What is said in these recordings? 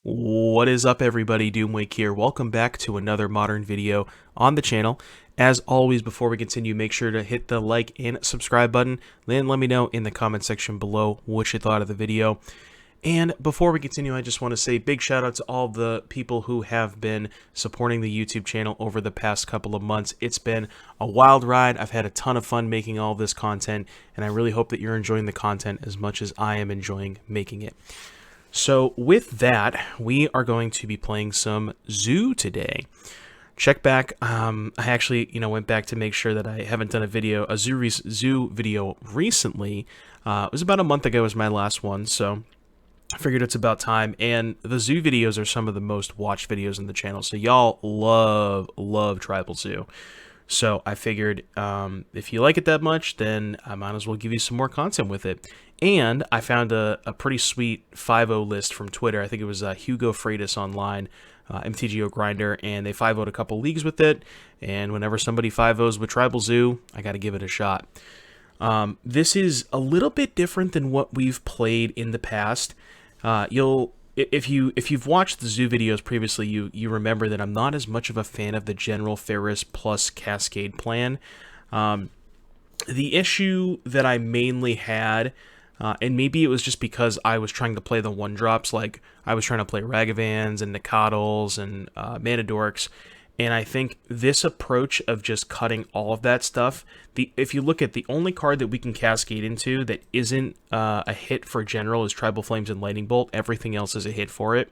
What is up, everybody? Doomwake here. Welcome back to another modern video on the channel. As always, before we continue, make sure to hit the like and subscribe button. Then let me know in the comment section below what you thought of the video. And before we continue, I just want to say big shout out to all the people who have been supporting the YouTube channel over the past couple of months. It's been a wild ride. I've had a ton of fun making all this content, and I really hope that you're enjoying the content as much as I am enjoying making it. So with that, we are going to be playing some Zoo today. Check back. I actually, went back to make sure that I haven't done a Zoo video recently. It was about a month ago was my last one, so I figured it's about time. And the Zoo videos are some of the most watched videos on the channel, so y'all love Tribal Zoo. So I figured if you like it that much, then I might as well give you some more content with it. And I found a pretty sweet 5.0 list from Twitter. I think it was Hugo Freitas online, MTGO Grinder, and they 5.0'd a couple leagues with it. And whenever somebody 5.0's with Tribal Zoo, I got to give it a shot. This is a little bit different than what we've played in the past. If you've watched the Zoo videos previously, you remember that I'm not as much of a fan of the General Ferris plus Cascade plan. The issue that I mainly had, and maybe it was just because I was trying to play the one-drops, like I was trying to play Ragavans and Nicodles and Manadorks, and I think this approach of just cutting all of that stuff, if you look at the only card that we can Cascade into that isn't a hit for General is Tribal Flames and Lightning Bolt. Everything else is a hit for it.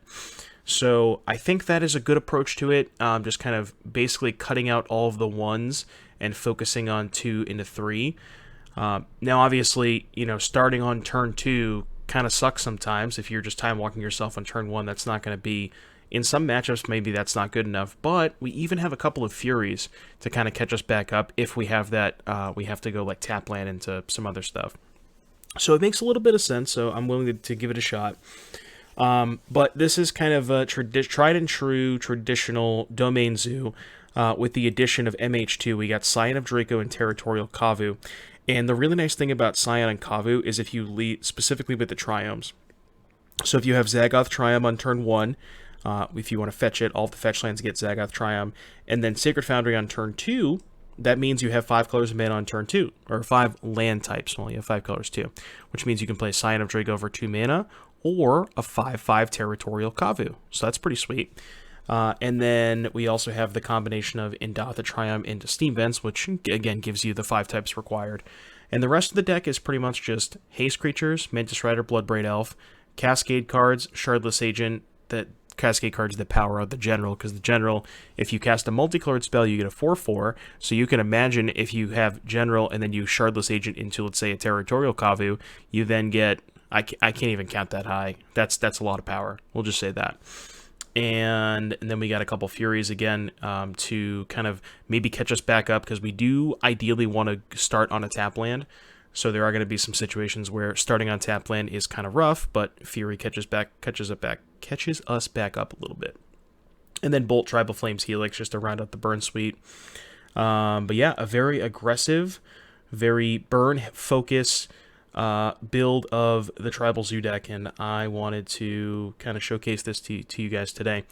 So I think that is a good approach to it, just kind of basically cutting out all of the ones and focusing on 2 into 3. Now, obviously, starting on turn 2 kind of sucks sometimes. If you're just time walking yourself on turn 1, that's not going to be... In some matchups, maybe that's not good enough, but we even have a couple of Furies to kind of catch us back up if we have that, we have to go like tap land into some other stuff. So it makes a little bit of sense, so I'm willing to give it a shot. But this is kind of a tried and true traditional domain Zoo. With the addition of MH2, we got Scion of Draco and Territorial Kavu. And the really nice thing about Scion and Kavu is if you lead specifically with the Triomes. So if you have Zagoth Triome on turn 1, if you want to fetch it, all of the fetch lands get Zagoth Triome, and then Sacred Foundry on turn 2, that means you have 5 colors of mana on turn 2, or 5 land types, well, you have 5 colors too, which means you can play Scion of Draco for 2 mana, or a 5/5 Territorial Kavu, so that's pretty sweet. And then we also have the combination of Indotha Triumph into Steam Vents, which again gives you the 5 types required. And the rest of the deck is pretty much just Haste creatures, Mantis Rider, Bloodbraid Elf, Cascade cards, Shardless Agent, that Cascade cards that power out the General, because the General, if you cast a multicolored spell, you get a 4/4, so you can imagine if you have General and then you Shardless Agent into, let's say, a Territorial Kavu, you then get, I can't even count that high, that's a lot of power, we'll just say that. And then we got a couple Furies again to kind of maybe catch us back up, because we do ideally want to start on a tap land. So there are going to be some situations where starting on tap land is kind of rough, but Fury catches us back up a little bit. And then Bolt, Tribal Flames, Helix, just to round out the burn suite. But yeah, a very aggressive, very burn focus build of the Tribal Zoo deck, and I wanted to kind of showcase this to you guys today.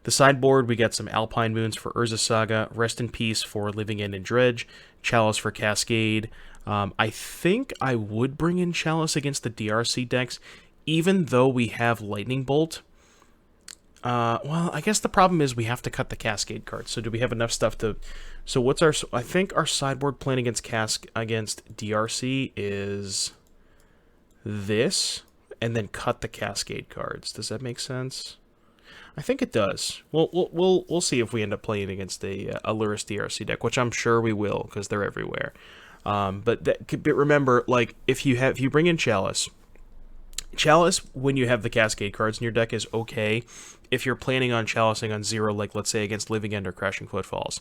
The sideboard, we got some Alpine Moons for Urza Saga, Rest in Peace for Living End and Dredge, Chalice for Cascade. I think I would bring in Chalice against the DRC decks, even though we have Lightning Bolt. Well, I guess the problem is we have to cut the Cascade cards. So do we have enough stuff to... So what's our... I think our sideboard plan against DRC is this, and then cut the Cascade cards. Does that make sense? I think it does. We'll see if we end up playing against a Lurrus DRC deck, which I'm sure we will, because they're everywhere. But remember, like, if you bring in Chalice, when you have the Cascade cards in your deck, is okay if you're planning on Chalicing on 0, like let's say against Living End or Crashing Footfalls.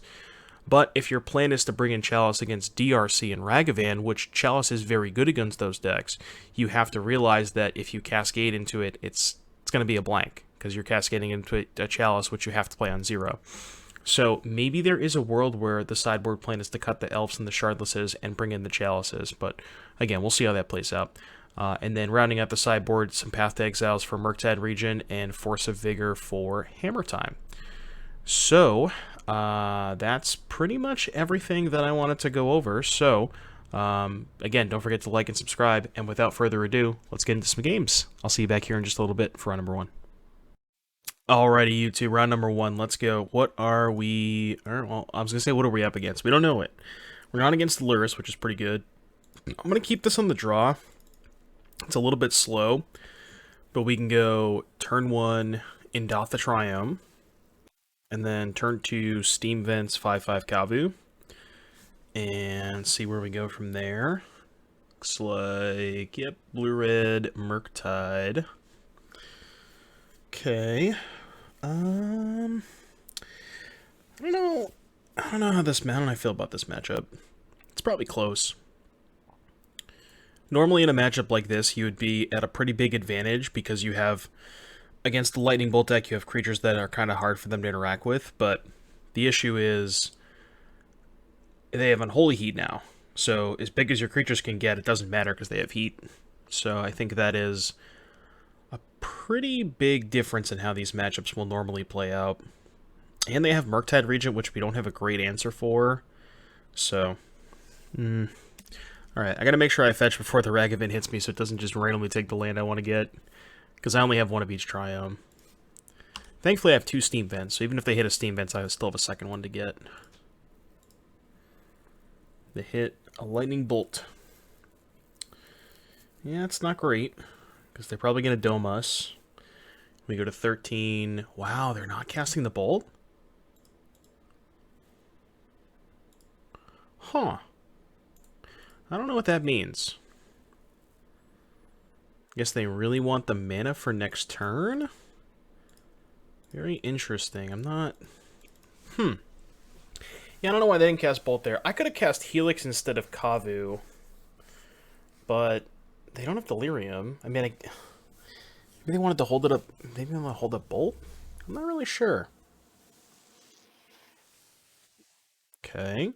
But if your plan is to bring in Chalice against DRC and Ragavan, which Chalice is very good against those decks, you have to realize that if you Cascade into it, it's going to be a blank, because you're cascading into a Chalice, which you have to play on 0. So maybe there is a world where the sideboard plan is to cut the Elves and the Shardlesses and bring in the Chalices, but again, we'll see how that plays out. And then rounding out the sideboard, some Path to Exiles for Murktide Region and Force of Vigor for Hammer Time. So, that's pretty much everything that I wanted to go over. So, again, don't forget to like and subscribe. And without further ado, let's get into some games. I'll see you back here in just a little bit for round number 1. Alrighty, YouTube, round number 1. Let's go. What are we... Well, I was going to say, what are we up against? We don't know it. We're not against Luris, which is pretty good. I'm going to keep this on the draw. It's a little bit slow, but we can go turn 1, Indoth the Triome, and then turn 2, Steam Vents 5/5 Kavu, and see where we go from there. Looks like, yep, blue-red, Murktide. Okay. I don't know how I feel about this matchup. It's probably close. Normally in a matchup like this, you would be at a pretty big advantage because you have, against the Lightning Bolt deck, you have creatures that are kind of hard for them to interact with, but the issue is they have Unholy Heat now. So as big as your creatures can get, it doesn't matter because they have heat. So I think that is a pretty big difference in how these matchups will normally play out. And they have Murktide Regent, which we don't have a great answer for. So, Alright, I gotta make sure I fetch before the Ragavan hits me so it doesn't just randomly take the land I want to get. Because I only have one of each Triome. Thankfully I have 2 Steam Vents, so even if they hit a Steam Vents, I still have a second one to get. They hit a Lightning Bolt. Yeah, it's not great, because they're probably going to dome us. We go to 13. Wow, they're not casting the Bolt? Huh. I don't know what that means. Guess they really want the mana for next turn? Very interesting. I'm not... Yeah, I don't know why they didn't cast Bolt there. I could have cast Helix instead of Kavu. But they don't have Delirium. I mean, maybe they wanted to hold it up... Maybe they want to hold up Bolt? I'm not really sure. Okay.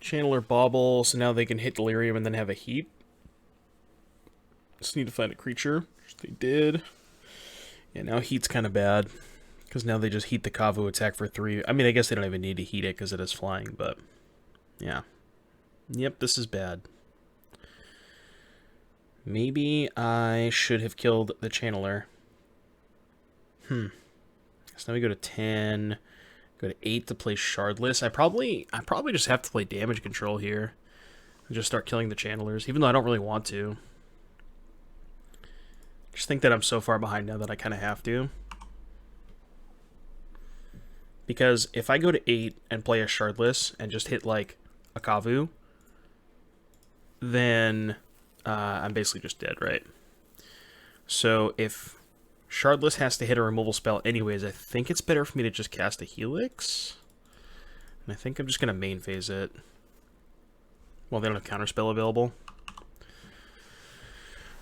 Channeler Bauble, so now they can hit Delirium and then have a heat. Just need to find a creature, which they did. Yeah, now heat's kind of bad, because now they just heat the Kavu attack for 3. I mean, I guess they don't even need to heat it because it is flying, but yeah. Yep, this is bad. Maybe I should have killed the Channeler. So now we go to 10... Go to 8 to play Shardless. I probably just have to play damage control here. And just start killing the channelers, even though I don't really want to. Just think that I'm so far behind now that I kind of have to. Because if I go to 8 and play a Shardless and just hit like a Kavu, then I'm basically just dead, right? So if Shardless has to hit a removal spell anyways, I think it's better for me to just cast a Helix. And I think I'm just going to main phase it. Well, they don't have counterspell available.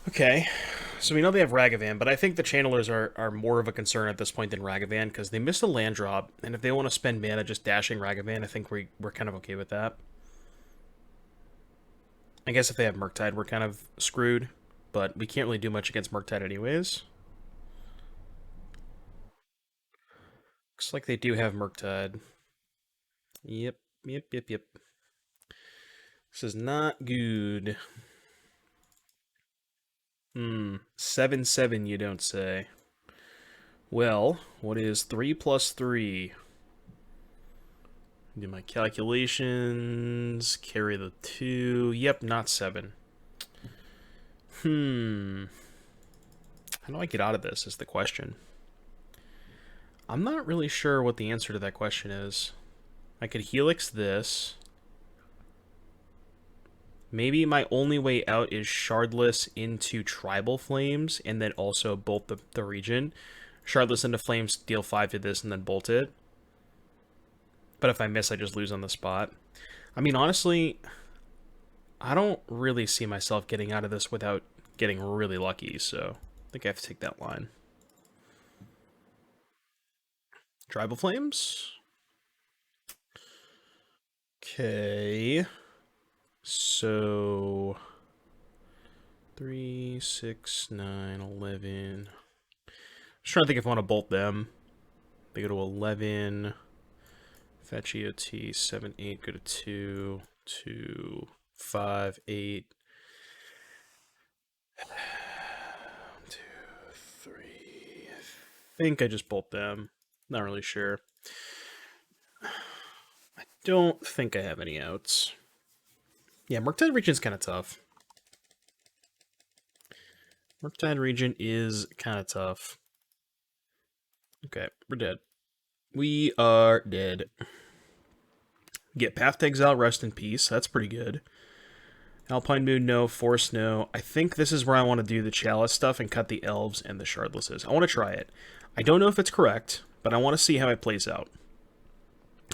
Okay, so we know they have Ragavan, but I think the Channelers are more of a concern at this point than Ragavan, because they missed a land drop, and if they want to spend mana just dashing Ragavan, I think we're kind of okay with that. I guess if they have Murktide, we're kind of screwed, but we can't really do much against Murktide anyways. Looks like they do have Murktide. Yep. This is not good. 7/7, you don't say. Well, what is 3 plus 3? Do my calculations. Carry the 2. Yep, not 7. How do I get out of this is the question. I'm not really sure what the answer to that question is. I could Helix this. Maybe my only way out is Shardless into Tribal Flames, and then also bolt the region. Shardless into Flames, deal 5 to this, and then bolt it. But if I miss, I just lose on the spot. I mean, honestly, I don't really see myself getting out of this without getting really lucky, so I think I have to take that line. Tribal Flames? Okay. So 3, 6, 9, 11. Just trying to think if I want to bolt them. They go to 11. Fetch EOT, 7, 8, go to 2, 2, 5, 8. 1, 2, 3. I think I just bolt them. Not really sure. I don't think I have any outs. Yeah, Murktide Region's kind of tough. Murktide Region is kind of tough. Okay, we're dead. We are dead. Get Path to Exile, Rest in Peace. That's pretty good. Alpine Moon, no. Forest, no. I think this is where I want to do the Chalice stuff and cut the Elves and the Shardlesses. I want to try it. I don't know if it's correct, but I want to see how it plays out.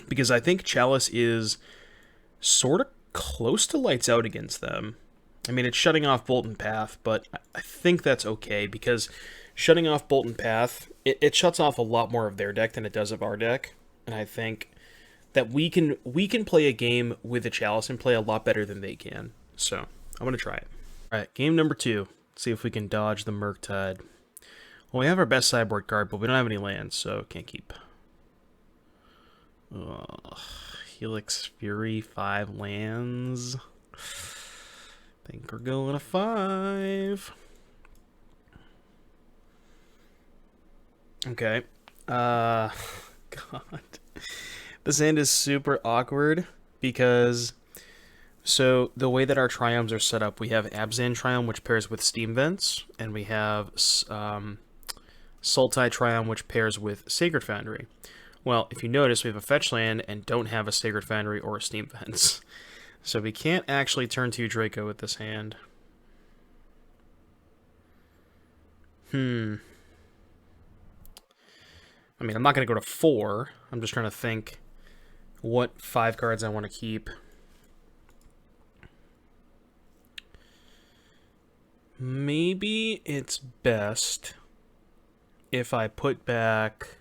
Because I think Chalice is sort of close to lights out against them. I mean, it's shutting off Bolt and Path, but I think that's okay, because shutting off Bolt and Path, it shuts off a lot more of their deck than it does of our deck. And I think that we can play a game with a Chalice and play a lot better than they can. So, I'm going to try it. Alright, game number 2. Let's see if we can dodge the Murktide. Well, we have our best sideboard card, but we don't have any lands, so can't keep. Ugh. Helix Fury, 5 lands. Think we're going to 5. Okay. God. This hand is super awkward because, so the way that our Triomes are set up, we have Abzan Triome, which pairs with Steam Vents, and we have Sultai Triome, which pairs with Sacred Foundry. Well, if you notice, we have a fetch land and don't have a Sacred Foundry or a Steam Vents. So we can't actually turn 2 Draco with this hand. I mean, I'm not going to go to 4. I'm just trying to think what 5 cards I want to keep. Maybe it's best if I put back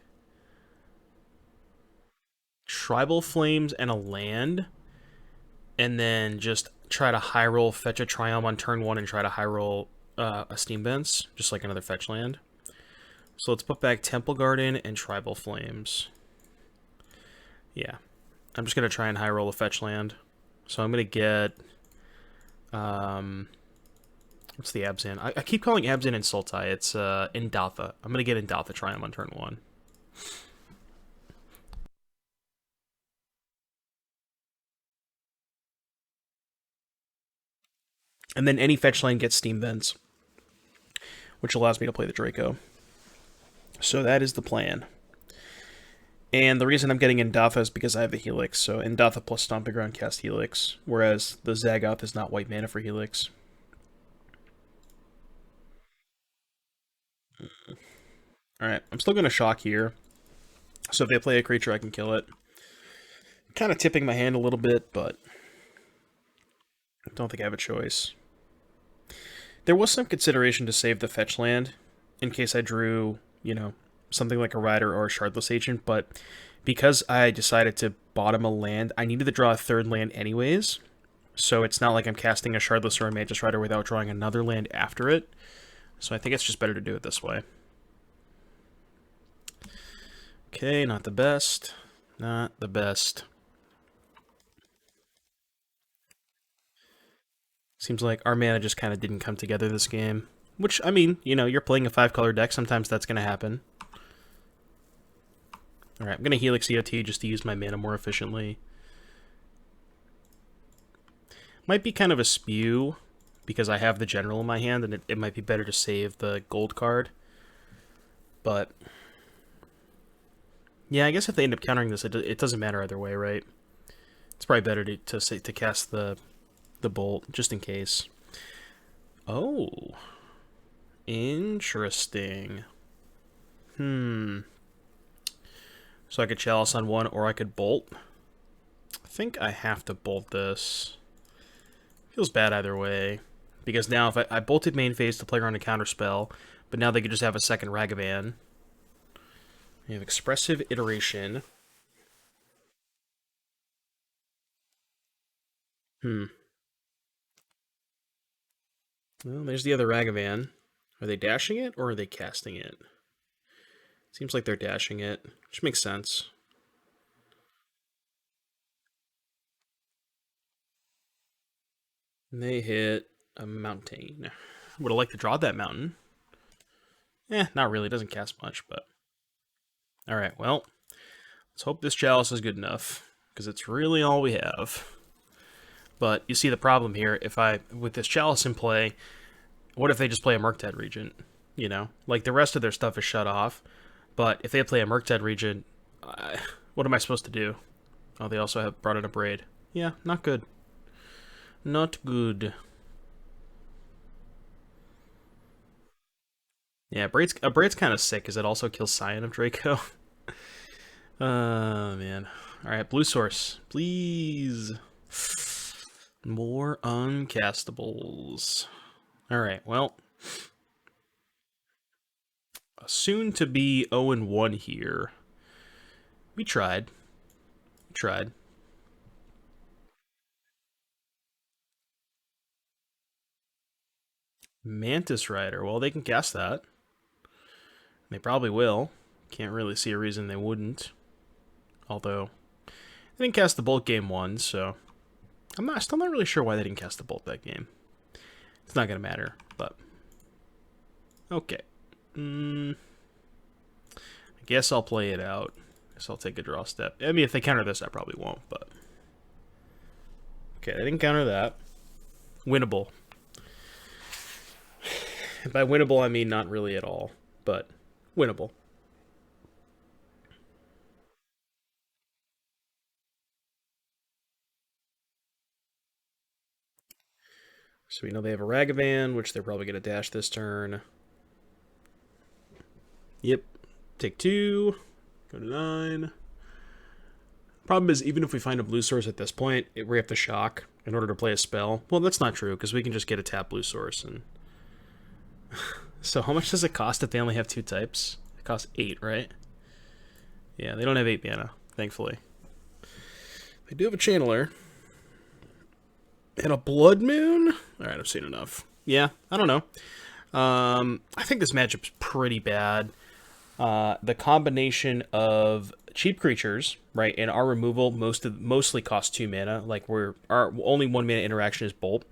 Tribal Flames and a land, and then just try to high roll, fetch a Triumph on turn 1, and try to high roll a Steam Vents, just like another fetch land. So let's put back Temple Garden and Tribal Flames. Yeah. I'm just going to try and high roll a fetch land. So I'm going to get... what's the Abzan? I keep calling Abzan and Sultai. It's Indatha. I'm going to get Indatha Triumph on turn 1. And then any fetch land gets Steam Vents, which allows me to play the Draco. So that is the plan. And the reason I'm getting Indatha is because I have the Helix. So Indatha plus Stomping Ground cast Helix, whereas the Zagoth is not white mana for Helix. Alright, I'm still going to shock here. So if they play a creature, I can kill it. Kind of tipping my hand a little bit, but I don't think I have a choice. There was some consideration to save the fetch land in case I drew, you know, something like a Rider or a Shardless Agent, but because I decided to bottom a land, I needed to draw a 3rd land anyways, so it's not like I'm casting a Shardless or a Mantis Rider without drawing another land after it, so I think it's just better to do it this way. Okay, not the best. Not the best. Seems like our mana just kind of didn't come together this game. Which, I mean, you know, you're playing a 5-color deck, sometimes that's going to happen. Alright, I'm going to Helix EOT just to use my mana more efficiently. Might be kind of a spew, because I have the General in my hand, and it might be better to save the gold card. But yeah, I guess if they end up countering this, it doesn't matter either way, right? It's probably better to cast the bolt, just in case. Oh. Interesting. So I could Chalice on 1, or I could bolt. I think I have to bolt this. Feels bad either way. Because now if I bolted main phase to play around a counterspell, but now they could just have a second Ragavan. We have Expressive Iteration. Well, there's the other Ragavan. Are they dashing it or are they casting it? Seems like they're dashing it, which makes sense. And they hit a mountain. Would have liked to draw that mountain. Not really. It doesn't cast much, but... Alright, well, let's hope this Chalice is good enough, because it's really all we have. But you see the problem here, with this Chalice in play, what if they just play a Murktide Regent? You know? Like, the rest of their stuff is shut off, but if they play a Murktide Regent, what am I supposed to do? Oh, they also have brought in a Braid. Yeah, not good. Not good. Yeah, a Braid's kind of sick, because it also kills Scion of Draco. Man. Alright, blue source. Please. More uncastables. Alright, well. Soon to be 0-1 here. We tried. We tried. Mantis Rider. Well, they can cast that. They probably will. Can't really see a reason they wouldn't. Although, they didn't cast the Bolt game 1, so... still not really sure why they didn't cast the Bolt that game. It's not going to matter, but... Okay. I guess I'll play it out. Guess I'll take a draw step. I mean, if they counter this, I probably won't, but... Okay, they didn't counter that. Winnable. By winnable, I mean not really at all, but winnable. So we know they have a Ragavan, which they're probably going to dash this turn. Yep. Take 2. Go to 9. Problem is, even if we find a blue source at this point, we have to shock in order to play a spell. Well, that's not true, because we can just get a tap blue source. And so how much does it cost if they only have 2 types? It costs 8, right? Yeah, they don't have 8 mana, thankfully. They do have a Channeler. And a Blood Moon? Alright, I've seen enough. Yeah, I don't know. I think this matchup's pretty bad. The combination of cheap creatures, right, and our removal mostly costs 2 mana. Like, our only 1 mana interaction is Bolt.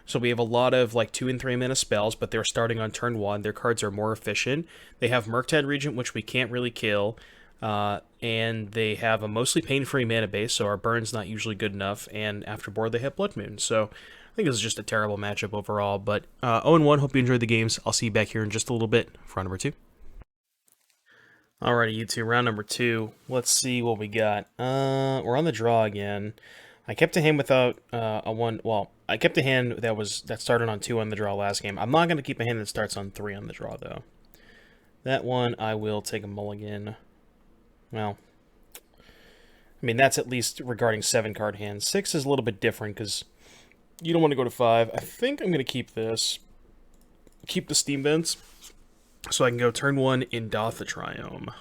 So we have a lot of, like, 2 and 3 mana spells, but they're starting on turn 1. Their cards are more efficient. They have Murktide Regent, which we can't really kill. And they have a mostly pain-free mana base, so our burn's not usually good enough, and after board they have Blood Moon, so I think this is just a terrible matchup overall, but 0-1, hope you enjoyed the games. I'll see you back here in just a little bit for round number 2. Alrighty, you two, round number 2. Let's see what we got. We're on the draw again. I kept a hand without a 1, well, I kept a hand that started on 2 on the draw last game. I'm not going to keep a hand that starts on 3 on the draw, though. That one, I will take a mulligan. Well, I mean, that's at least regarding 7-card hands. 6 is a little bit different, because you don't want to go to 5. I think I'm going to keep this. Keep the Steam Vents, so I can go turn 1 in Dotha Triome.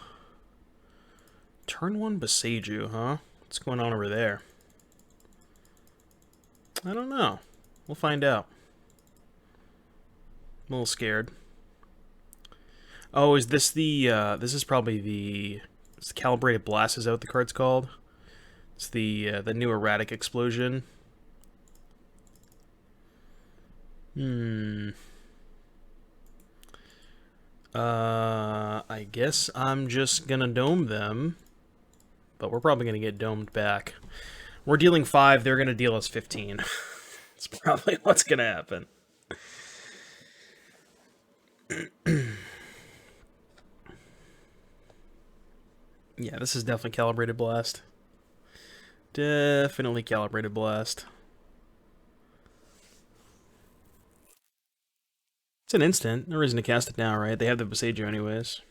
Turn 1 Boseiju, huh? What's going on over there? I don't know. We'll find out. I'm a little scared. Oh, is this the, this is probably the... It's the Calibrated Blast, is that what the card's called? It's the new Erratic Explosion. I guess I'm just gonna dome them. But we're probably gonna get domed back. We're dealing 5, they're gonna deal us 15. That's probably what's gonna happen. Yeah, this is definitely Calibrated Blast. Definitely Calibrated Blast. It's an instant. No reason to cast it now, right? They have the Boseiju anyways.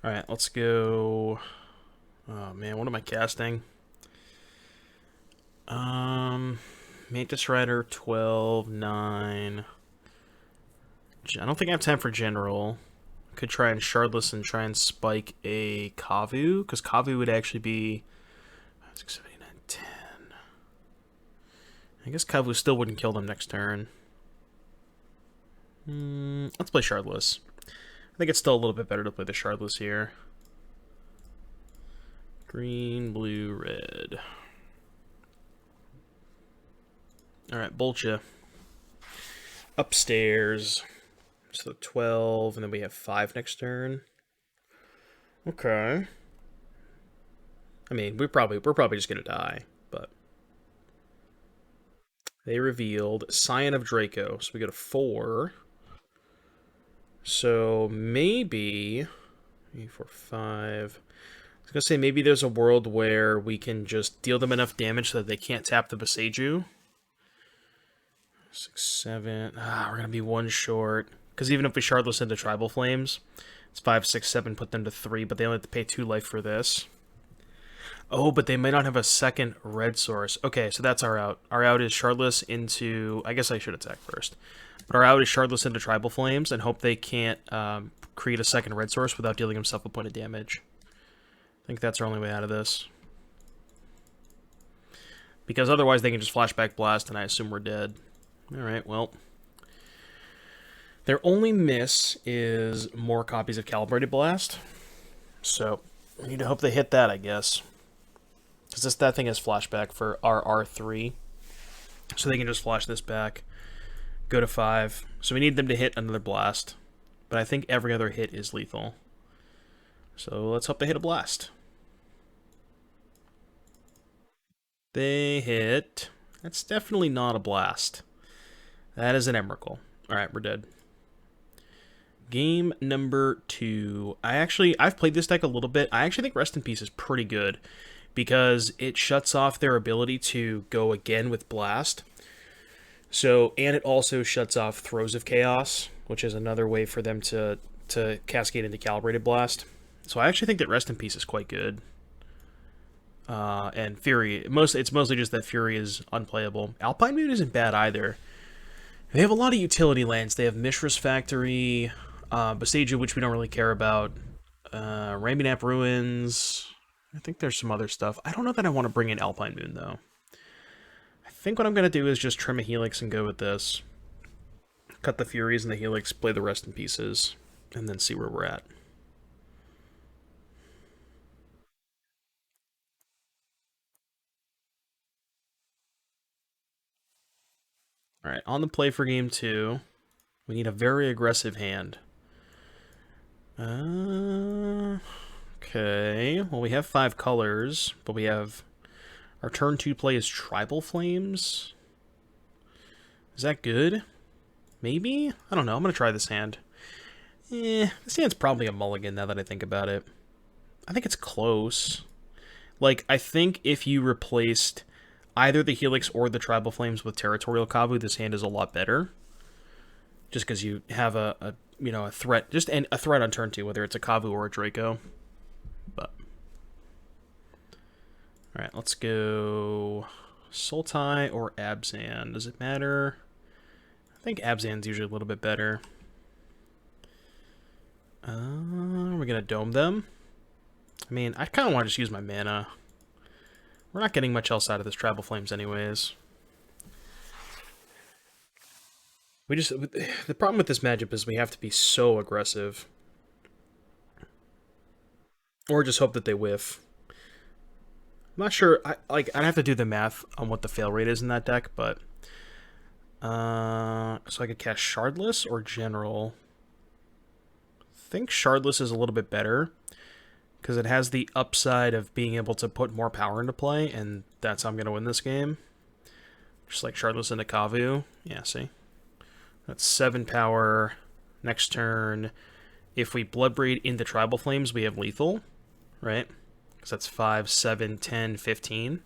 Alright, let's go... Oh man, what am I casting? Mantis Rider, 12, 9... I don't think I have time for General. Could try and Shardless and try and spike a Kavu, because Kavu would actually be 6, 7, 8, 9, 10. I guess Kavu still wouldn't kill them next turn. Let's play Shardless. I think it's still a little bit better to play the Shardless here. Green, blue, red. Alright, Bolcha. Upstairs. So 12, and then we have 5 next turn. Okay. I mean, we're probably just gonna die, but they revealed Scion of Draco, so we go to 4. So maybe 3, 4, 5. I was gonna say maybe there's a world where we can just deal them enough damage so that they can't tap the Boseiju. 6, 7. We're gonna be 1 short. Because even if we Shardless into Tribal Flames, it's 5, 6, 7, put them to 3, but they only have to pay 2 life for this. Oh, but they might not have a second red source. Okay, so that's our out. Our out is Shardless into... I guess I should attack first. But our out is Shardless into Tribal Flames and hope they can't create a second red source without dealing himself a point of damage. I think that's our only way out of this. Because otherwise they can just Flashback Blast and I assume we're dead. Alright, well... Their only miss is more copies of Calibrated Blast. So, we need to hope they hit that, I guess. Because that thing has flashback for our R3. So they can just flash this back. Go to 5. So we need them to hit another blast. But I think every other hit is lethal. So let's hope they hit a blast. They hit... That's definitely not a blast. That is an Emrakul. Alright, we're dead. Game number 2. I've played this deck a little bit. I actually think Rest in Peace is pretty good because it shuts off their ability to go again with Blast. So, and it also shuts off Throes of Chaos, which is another way for them to cascade into Calibrated Blast. So I actually think that Rest in Peace is quite good. And Fury, it's mostly just that Fury is unplayable. Alpine Moon isn't bad either. They have a lot of utility lands. They have Mishra's Factory, Boseiju, which we don't really care about, Raminap Ruins. I think there's some other stuff. I don't know that I want to bring in Alpine Moon, though. I think what I'm going to do is just trim a Helix and go with this. Cut the Furies and the Helix, play the Rest in Pieces, and then see where we're at. Alright, on the play for game 2, we need a very aggressive hand. Okay, well we have 5 colors, but we have... Our turn 2 play is Tribal Flames. Is that good? Maybe? I don't know, I'm going to try this hand. This hand's probably a mulligan now that I think about it. I think it's close. Like, I think if you replaced either the Helix or the Tribal Flames with Territorial Kavu, this hand is a lot better. Just because you have a threat, just a threat on turn 2, whether it's a Kavu or a Draco. But alright, let's go Sultai or Abzan. Does it matter? I think Abzan's usually a little bit better. We're gonna dome them. I mean, I kind of want to just use my mana. We're not getting much else out of this Tribal Flames anyways. The problem with this matchup is we have to be so aggressive. Or just hope that they whiff. I'm not sure, I'd have to do the math on what the fail rate is in that deck, but... so I could cast Shardless or General. I think Shardless is a little bit better, because it has the upside of being able to put more power into play, and that's how I'm going to win this game. Just like Shardless into Kavu. Yeah, see? That's 7 power. Next turn, if we Bloodbraid into Tribal Flames, we have lethal, right? Because that's 5, 7, 10, 15.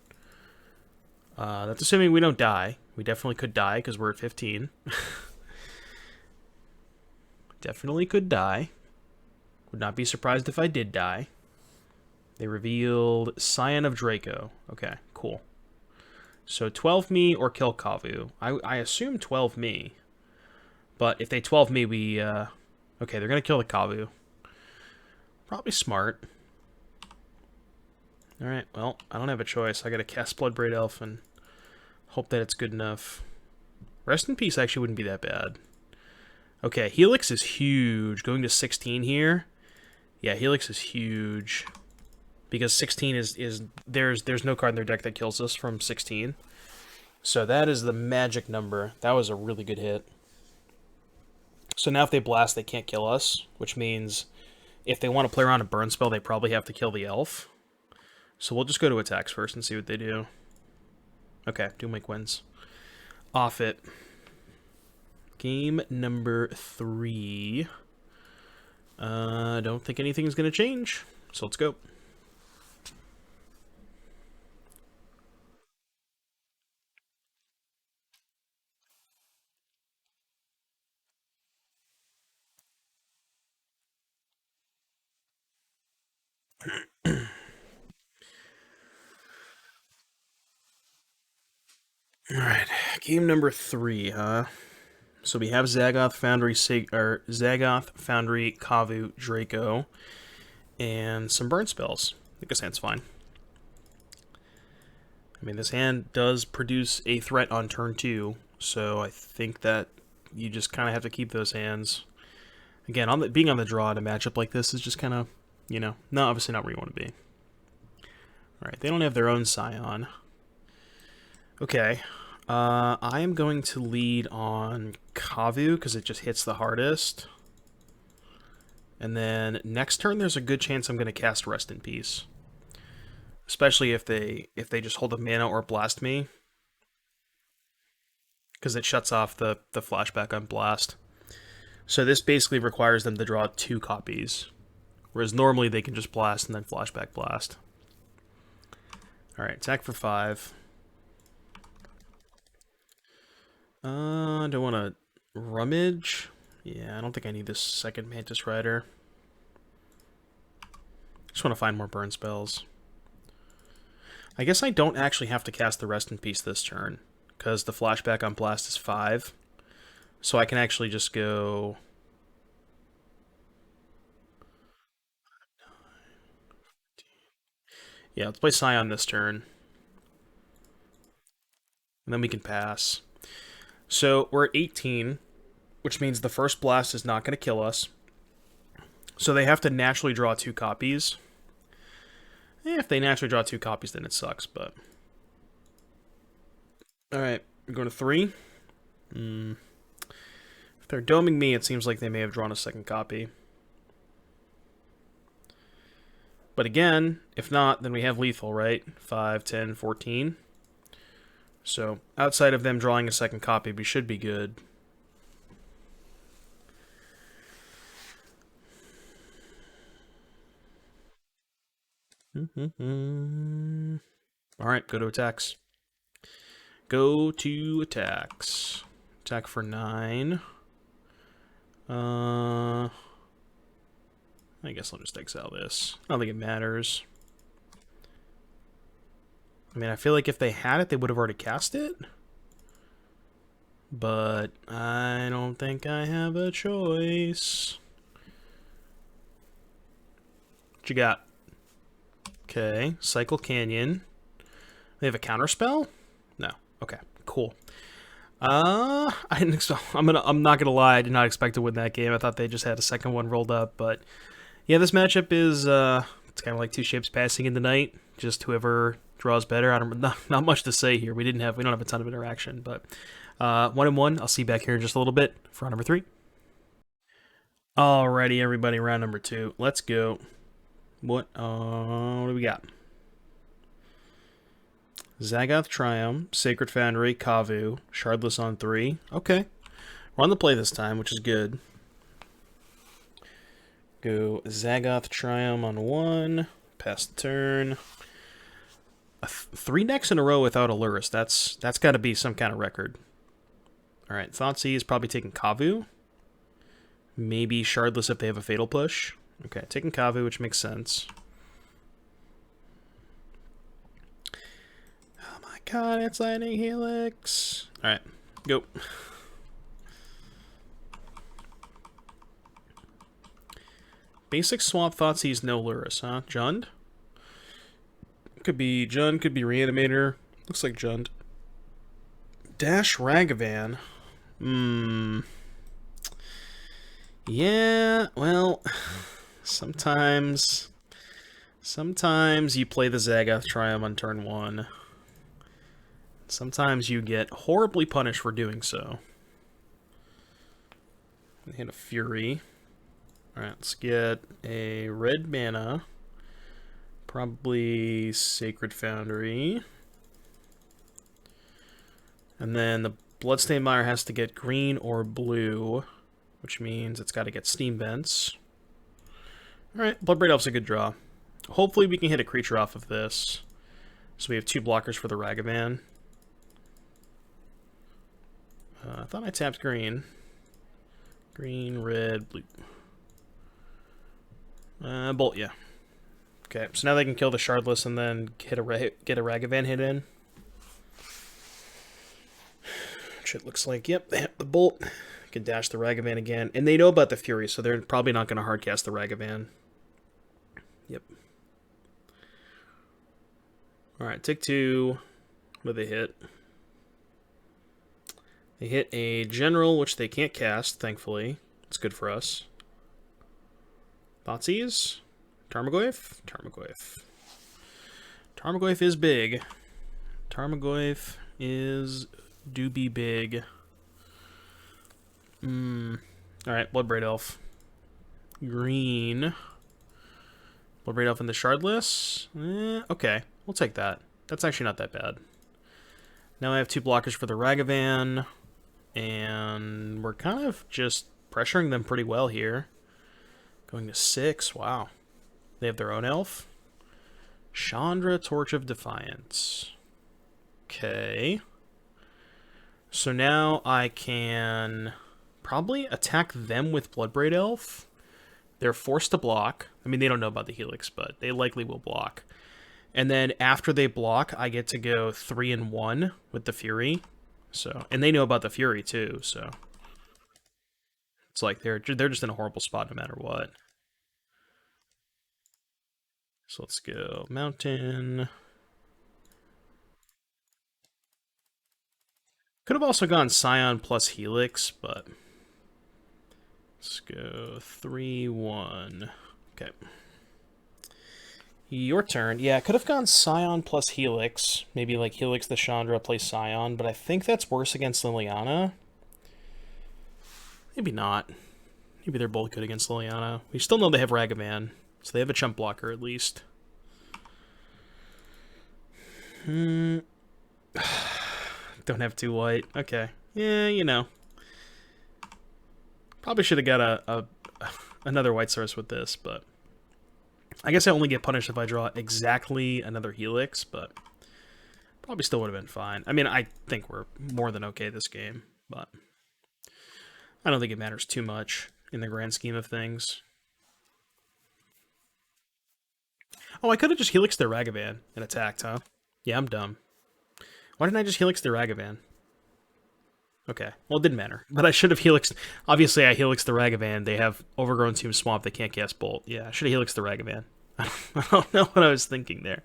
That's assuming we don't die. We definitely could die because we're at 15. Definitely could die. Would not be surprised if I did die. They revealed Scion of Draco. Okay, cool. So 12 me or kill Kavu. I assume 12 me. But if they 12 me, we... okay, they're going to kill the Kavu. Probably smart. Alright, well, I don't have a choice. I got to cast Bloodbraid Elf and hope that it's good enough. Rest in Peace actually wouldn't be that bad. Okay, Helix is huge. Going to 16 here. Yeah, Helix is huge. Because 16 is there's no card in their deck that kills us from 16. So that is the magic number. That was a really good hit. So now if they blast, they can't kill us, which means if they want to play around a burn spell, they probably have to kill the elf. So we'll just go to attacks first and see what they do. Okay, Doomwake wins. Off it. Game number 3. I don't think anything's going to change, so let's go. Alright, game number 3, huh? So we have Zagoth, Foundry, Kavu, Draco, and some burn spells. I think this hand's fine. I mean, this hand does produce a threat on turn 2, so I think that you just kind of have to keep those hands. Again, being on the draw in a matchup like this is just kind of, you know, obviously not where you want to be. Alright, they don't have their own Scion. Okay, I am going to lead on Kavu because it just hits the hardest. And then next turn, there's a good chance I'm going to cast Rest in Peace. Especially if they just hold a mana or blast me. Because it shuts off the flashback on blast. So this basically requires them to draw 2 copies. Whereas normally they can just blast and then flashback blast. Alright, attack for 5. Do I want to rummage? Yeah, I don't think I need this second Mantis Rider. Just want to find more burn spells. I guess I don't actually have to cast the Rest in Peace this turn, because the flashback on blast is 5. So I can actually just go... Yeah, let's play Scion this turn. And then we can pass. So we're at 18, which means the first blast is not going to kill us. So they have to naturally draw 2 copies. If they naturally draw 2 copies, then it sucks, but... Alright, we're going to 3. If they're doming me, it seems like they may have drawn a second copy. But again, if not, then we have lethal, right? 5, 10, 14. So, outside of them drawing a second copy, we should be good. Alright, go to attacks. Go to attacks. Attack for 9. I guess I'll just exile this. I don't think it matters. I mean, I feel like if they had it, they would have already cast it. But I don't think I have a choice. What you got? Okay, Cycle Canyon. They have a counter spell? No. Okay, cool. I didn't expect, I'm not gonna lie, I did not expect to win that game. I thought they just had a second one rolled up, but yeah, this matchup is it's kind of like 2 ships passing in the night. Just whoever draws better. I don't not much to say here. We don't have a ton of interaction, but 1-1. I'll see you back here in just a little bit for round number 3. Alrighty, everybody, round number 2. Let's go. What do we got? Zagoth Triumph, Sacred Foundry, Kavu, Shardless on 3. Okay. We're on the play this time, which is good. Go Zagoth Triumph on 1. Pass the turn. 3 decks in a row without a Lurrus. That's got to be some kind of record. Alright, Thoughtseize is probably taking Kavu. Maybe Shardless if they have a Fatal Push. Okay, taking Kavu, which makes sense. Oh my god, it's Lightning Helix. Alright, go. Basic swap Thoughtseize, no Lurrus, huh? Jund? Could be Jund, could be Reanimator. Looks like Jund. Dash Ragavan. Yeah, well, sometimes you play the Zaggoth Triumph on turn 1. Sometimes you get horribly punished for doing so. Hit a Fury. Alright, let's get a red mana. Probably Sacred Foundry. And then the Bloodstained Mire has to get green or blue, which means it's got to get Steam Vents. Alright, Bloodbraid Elf's a good draw. Hopefully we can hit a creature off of this. So we have 2 blockers for the Ragavan. I thought I tapped green. Green, red, blue. Bolt, yeah. Okay, so now they can kill the Shardless and then get a Ragavan hit in. Which it looks like, yep, they hit the Bolt. Can dash the Ragavan again. And they know about the Fury, so they're probably not going to hardcast the Ragavan. Yep. Alright, take 2. What do they hit? They hit a General, which they can't cast, thankfully. It's good for us. Thoughtseize? Tarmogoyf? Tarmogoyf. Tarmogoyf is big. Tarmogoyf do be big. Alright, Bloodbraid Elf. Green. Bloodbraid Elf in the Shardless? Okay, we'll take that. That's actually not that bad. Now I have 2 blockers for the Ragavan. And we're kind of just pressuring them pretty well here. Going to 6, wow. They have their own elf. Chandra, Torch of Defiance. Okay. So now I can probably attack them with Bloodbraid Elf. They're forced to block. I mean, they don't know about the Helix, but they likely will block. And then after they block, I get to go 3-1 with the Fury. So, and they know about the Fury too, so it's like they're just in a horrible spot no matter what. So let's go Mountain. Could have also gone Scion plus Helix, but let's go 3-1. Okay. Your turn. Yeah, I could have gone Scion plus Helix. Maybe like Helix the Chandra plays Scion, but I think that's worse against Liliana. Maybe not. Maybe they're both good against Liliana. We still know they have Ragavan, so they have a chump blocker at least. Don't have 2 white. Okay. Yeah, you know. Probably should have got another white source with this, but I guess I only get punished if I draw exactly another Helix, but probably still would have been fine. I mean, I think we're more than okay this game, but I don't think it matters too much in the grand scheme of things. Oh, I could have just Helixed their Ragavan and attacked, huh? Yeah, I'm dumb. Why didn't I just Helix their Ragavan? Okay, well, it didn't matter. But I should have Helixed... Obviously, I Helixed the Ragavan. They have Overgrown Tomb Swamp. They can't cast Bolt. Yeah, I should have Helixed the Ragavan. I don't know what I was thinking there.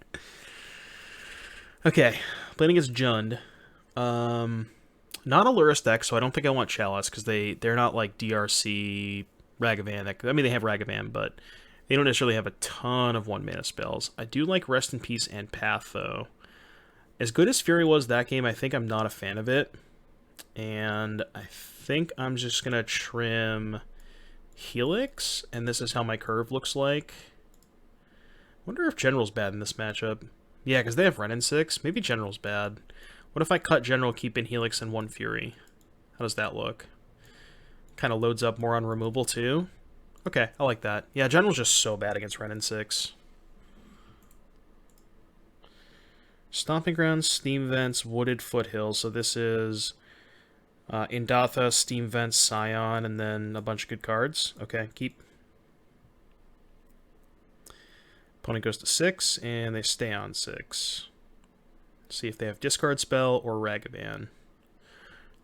Okay, playing against Jund. Not a Lurrus deck, so I don't think I want Chalice, because they're not like DRC Ragavan. I mean, they have Ragavan, but they don't necessarily have a ton of 1-mana spells. I do like Rest in Peace and Path, though. As good as Fury was that game, I think I'm not a fan of it. And I think I'm just going to trim Helix, and this is how my curve looks like. Wonder if General's bad in this matchup. Yeah, because they have Ren in 6. Maybe General's bad. What if I cut General, keep in Helix, and 1 Fury? How does that look? Kind of loads up more on removal, too. Okay, I like that. Yeah, General's just so bad against Ren in 6. Stomping Grounds, Steam Vents, Wooded Foothills. So this is Indatha, Steam Vents, Scion, and then a bunch of good cards. Okay, keep. Opponent goes to 6, and they stay on 6. See if they have Discard Spell or Ragavan.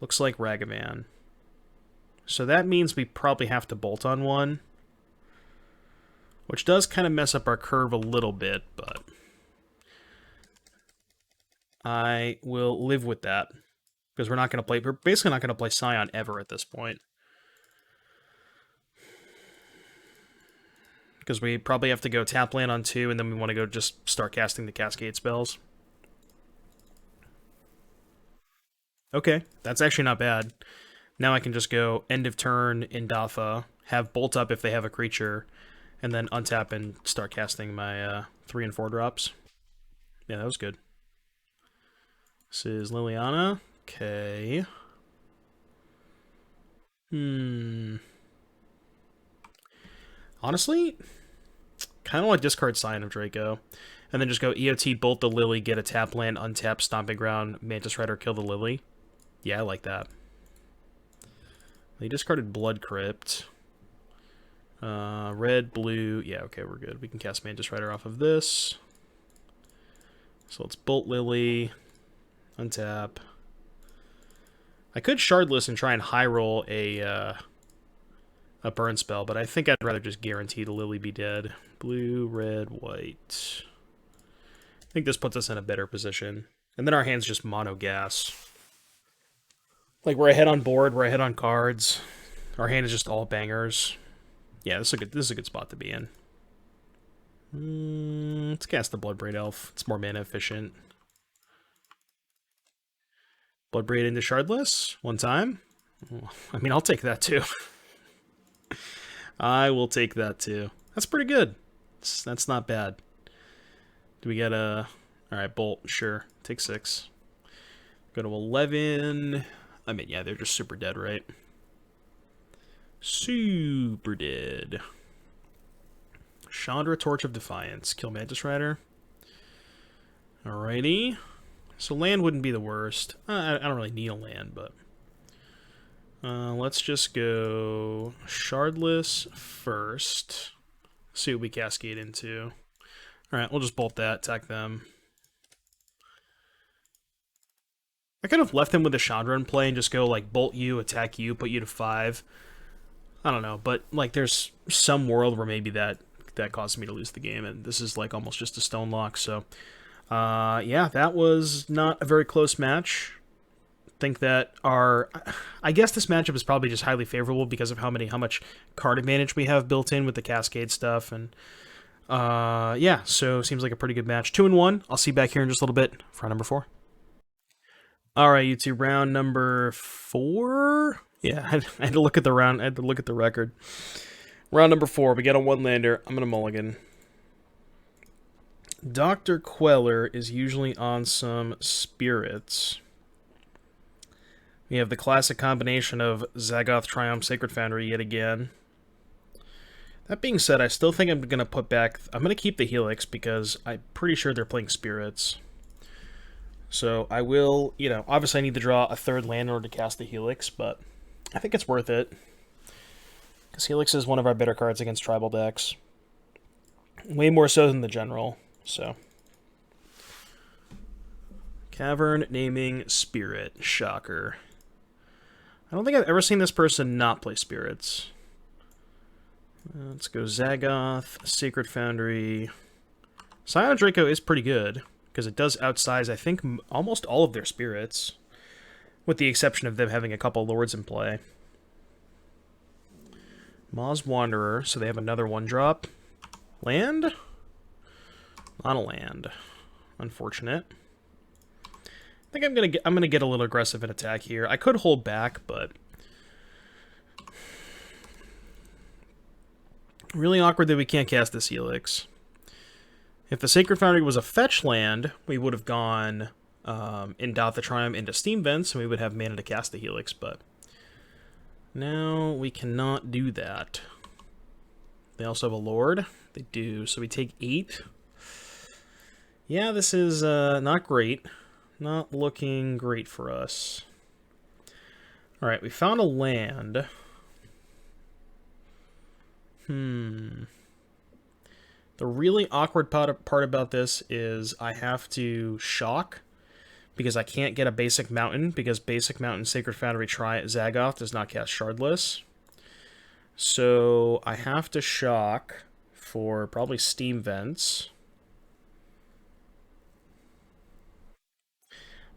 Looks like Ragavan. So that means we probably have to bolt on 1. Which does kind of mess up our curve a little bit, but I will live with that. Because we're basically not going to play Scion ever at this point. Because we probably have to go tap land on 2, and then we want to go just start casting the Cascade spells. Okay, that's actually not bad. Now I can just go end of turn in Dafa, have Bolt up if they have a creature, and then untap and start casting my 3 and 4 drops. Yeah, that was good. This is Liliana. Okay. Honestly, kind of want to discard Scion of Draco. And then just go EOT, Bolt the Lily, get a tap land, untap, Stomping Ground, Mantis Rider, kill the Lily. Yeah, I like that. They discarded Blood Crypt. Red, blue. Yeah, okay, we're good. We can cast Mantis Rider off of this. So let's Bolt Lily, untap. I could Shardless and try and high roll a burn spell, but I think I'd rather just guarantee the Lily be dead. Blue, red, white. I think this puts us in a better position. And then our hand's just mono gas. Like, we're ahead on board, we're ahead on cards. Our hand is just all bangers. Yeah, this is a good spot to be in. Let's cast the Bloodbraid Elf. It's more mana efficient. Bloodbraid into Shardless, one time. I mean, I'll take that too. I will take that too. That's pretty good. That's not bad. Do we get a... Alright, Bolt, sure. Take 6. Go to 11. I mean, yeah, they're just super dead, right? Super dead. Chandra, Torch of Defiance. Kill Mantis Rider. Alrighty. So land wouldn't be the worst. I don't really need a land, but... let's just go Shardless first. See what we Cascade into. Alright, we'll just Bolt that, attack them. I could have left him with a Chandra in play and just go, like, Bolt you, attack you, put you to 5. I don't know, but, like, there's some world where maybe that caused me to lose the game, and this is, like, almost just a stone lock, so... yeah, that was not a very close match. Think that I guess this matchup is probably just highly favorable because of how much card advantage we have built in with the Cascade stuff, and yeah, so seems like a pretty good match. 2-1. I'll see you back here in just a little bit for round number 4. All right, YouTube, round number 4. Yeah, I had to look at the round. I had to look at the record. Round number 4. We got a 1-lander. I'm gonna mulligan. Dr. Queller is usually on some spirits. We have the classic combination of Zagoth, Triumph, Sacred Foundry yet again. That being said, I still think I'm going to put back... I'm going to keep the Helix because I'm pretty sure they're playing spirits. So I will, you know, obviously I need to draw a 3rd land in order to cast the Helix, but I think it's worth it. Because Helix is one of our better cards against tribal decks. Way more so than the General, so... Cavern naming Spirit. Shocker. I don't think I've ever seen this person not play spirits. Let's go Zagoth, Sacred Foundry. Scion Draco is pretty good, because it does outsize, I think, almost all of their spirits, with the exception of them having a couple lords in play. Maw's Wanderer, so they have another 1-drop. Land? Not a land. Unfortunate. I think I'm gonna get a little aggressive in attack here. I could hold back, but really awkward that we can't cast this Helix. If the Sacred Foundry was a fetch land, we would have gone in Doubt the Triumph into Steam Vents, and we would have mana to cast the Helix, but now we cannot do that. They also have a Lord. They do, so we take 8. Yeah, this is not great. Not looking great for us. Alright, we found a land. The really awkward part about this is I have to shock because I can't get a basic mountain because basic mountain Sacred Foundry Zagoth does not cast Shardless. So I have to shock for probably Steam Vents.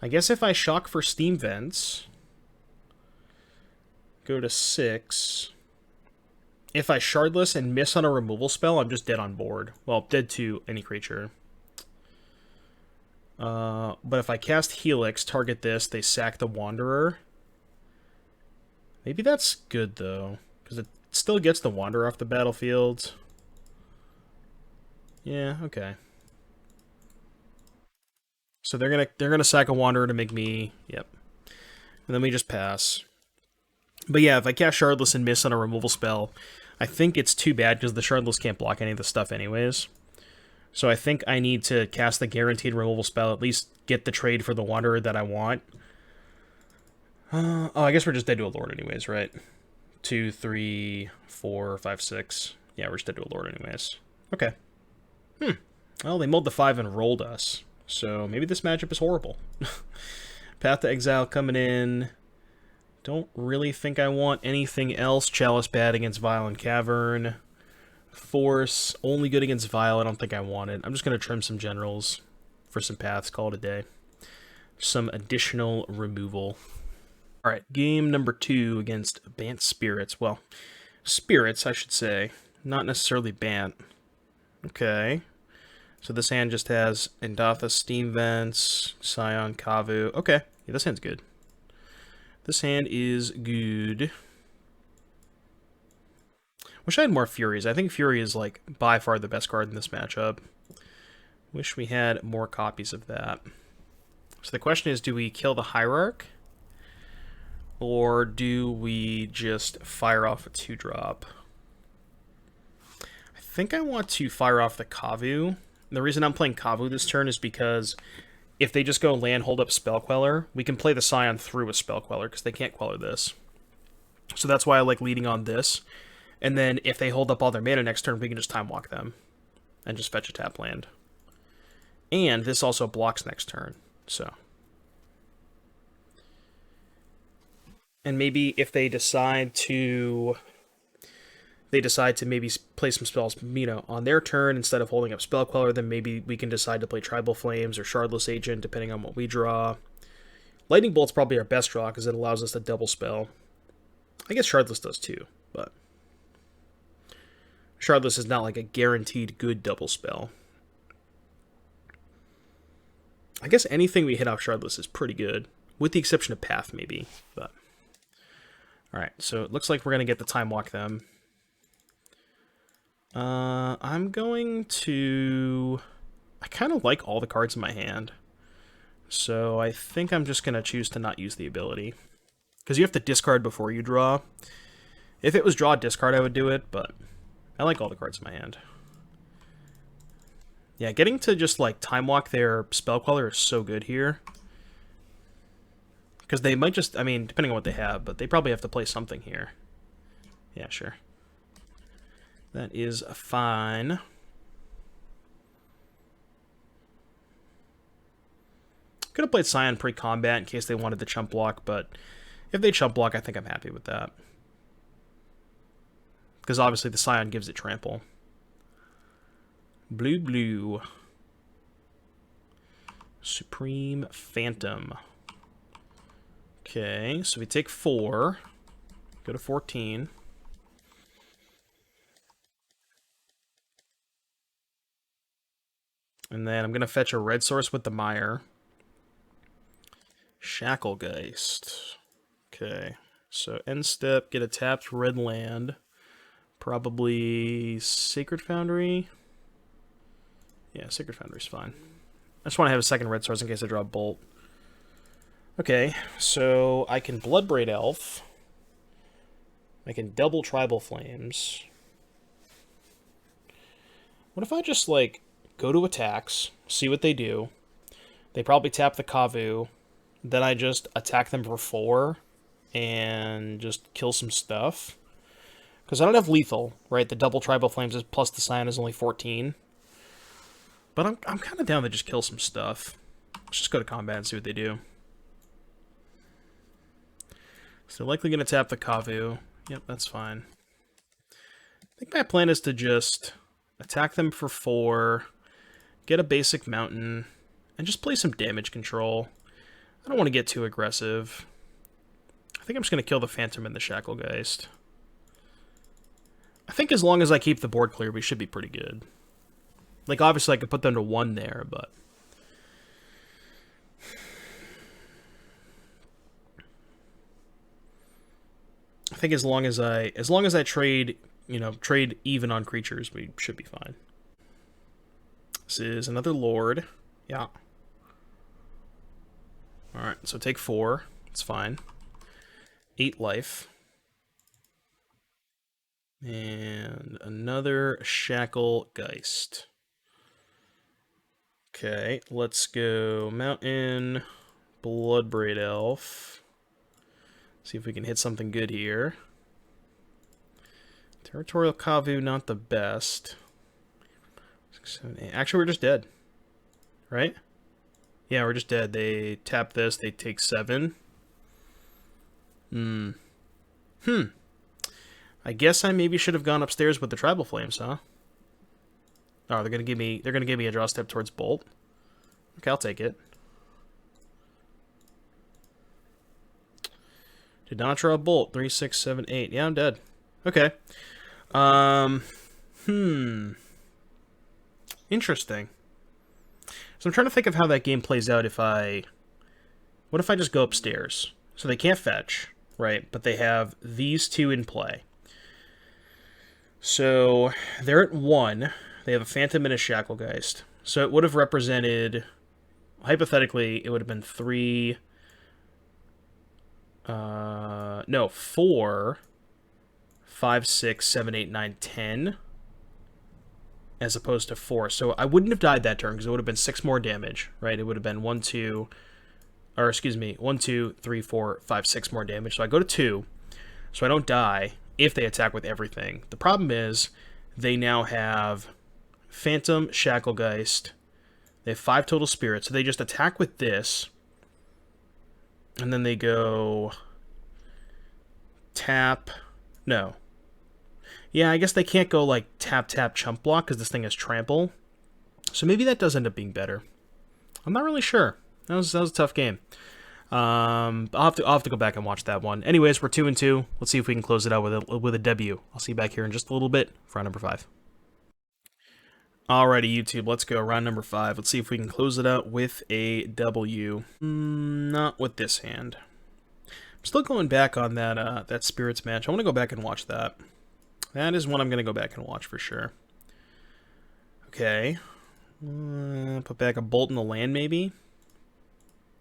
I guess if I shock for Steam Vents, go to 6, if I Shardless and miss on a removal spell, I'm just dead on board. Well, dead to any creature. But if I cast Helix, target this, they sack the Wanderer. Maybe that's good, though, because it still gets the Wanderer off the battlefield. Yeah, okay. So they're gonna sack a Wanderer to make me... Yep. And then we just pass. But yeah, if I cast Shardless and miss on a removal spell, I think it's too bad because the Shardless can't block any of the stuff anyways. So I think I need to cast the guaranteed removal spell, at least get the trade for the Wanderer that I want. Oh, I guess we're just dead to a Lord anyways, right? 2, 3, 4, 5, 6. Yeah, we're just dead to a Lord anyways. Okay. Well, they mulled the 5 and rolled us. So maybe this matchup is horrible. Path to Exile coming in. Don't really think I want anything else. Chalice bad against Violent Cavern. Force, only good against Vile. I don't think I want it. I'm just going to trim some generals for some paths, call it a day. Some additional removal. Alright, game number 2 against Bant Spirits. Well, Spirits, I should say. Not necessarily Bant. Okay. So this hand just has Endatha, Steam Vents, Scion, Kavu. Okay, yeah, this hand's good. This hand is good. Wish I had more Furies. I think Fury is, like, by far the best card in this matchup. Wish we had more copies of that. So the question is, do we kill the Hierarch? Or do we just fire off a 2-drop? I think I want to fire off the Kavu. The reason I'm playing Kavu this turn is because if they just go land, hold up Spell Queller, we can play the Scion through a Spell Queller, because they can't Queller this. So that's why I like leading on this. And then if they hold up all their mana next turn, we can just Time Walk them. And just fetch a tap land. And this also blocks next turn, so... And maybe if they decide to maybe play some spells, you know, on their turn instead of holding up Spell Queller, then maybe we can decide to play Tribal Flames or Shardless Agent, depending on what we draw. Lightning Bolt's probably our best draw because it allows us to double spell. I guess Shardless does too, but Shardless is not like a guaranteed good double spell. I guess anything we hit off Shardless is pretty good, with the exception of Path maybe, but... Alright, so it looks like we're going to get the Time Walk them. I'm going to... I kind of like all the cards in my hand. So I think I'm just going to choose to not use the ability. Because you have to discard before you draw. If it was draw discard, I would do it, but I like all the cards in my hand. Yeah, getting to just like Time Walk their Spell Queller is so good here. Because they might just, I mean, depending on what they have, but they probably have to play something here. Yeah, sure. That is fine. Could have played Scion pre-combat in case they wanted to chump block, but if they chump block, I think I'm happy with that. Because obviously the Scion gives it trample. Blue. Supreme Phantom. Okay, so we take 4, go to 14. And then I'm going to fetch a red source with the Mire. Shacklegeist. Okay, so end step, get a tapped red land. Probably Sacred Foundry. Yeah, Sacred Foundry's fine. I just want to have a second red source in case I draw a Bolt. Okay, so I can Bloodbraid Elf. I can double Tribal Flames. What if I just, like, go to attacks, see what they do. They probably tap the Kavu. Then I just attack them for 4 and just kill some stuff. Because I don't have lethal, right? The double Tribal Flames is plus the Scion is only 14. But I'm kind of down to just kill some stuff. Let's just go to combat and see what they do. So they're likely going to tap the Kavu. Yep, that's fine. I think my plan is to just attack them for 4, get a basic mountain, and just play some damage control. I don't want to get too aggressive. I think I'm just going to kill the Phantom and the Shacklegeist. I think as long as I keep the board clear, we should be pretty good. Like, obviously I could put them to 1 there, but... I think as long as I trade, trade even on creatures, we should be fine. This is another Lord. Yeah. Alright, so take 4. It's fine. 8 life. And another Shackle Geist. Okay, let's go Mountain, Bloodbraid Elf. See if we can hit something good here. Territorial Kavu, not the best. 6, 7, 8. Actually, we're just dead. Right? Yeah, we're just dead. They tap this, they take 7. I guess I maybe should have gone upstairs with the Tribal Flames, huh? Oh, they're gonna give me a draw step towards Bolt. Okay, I'll take it. Did not draw a Bolt. 3, 6, 7, 8. Yeah, I'm dead. Okay. Interesting. So I'm trying to think of how that game plays out if I... What if I just go upstairs? So they can't fetch, right? But they have these 2 in play. So they're at 1. They have a Phantom and a Shacklegeist. So it would have represented... Hypothetically, it would have been 3... no, 4, 5, 6, 7, 8, 9, 10, as opposed to 4. So I wouldn't have died that turn because it would have been 6 more damage, right? It would have been 1, 2, 3, 4, 5, 6 more damage. So I go to 2, so I don't die if they attack with everything. The problem is they now have Phantom, Shacklegeist. They have 5 total spirits, so they just attack with this. And then they go tap. No. Yeah, I guess they can't go like tap, tap, chump block because this thing has trample. So maybe that does end up being better. I'm not really sure. That was a tough game. I'll have to go back and watch that one. Anyways, we're 2-2. Let's see if we can close it out with a W. I'll see you back here in just a little bit for round number 5. Alrighty, YouTube, let's go. Round number 5. Let's see if we can close it out with a W. Not with this hand. I'm still going back on that Spirits match. I want to go back and watch that. That is one I'm going to go back and watch for sure. Okay. Put back a Bolt in the land, maybe.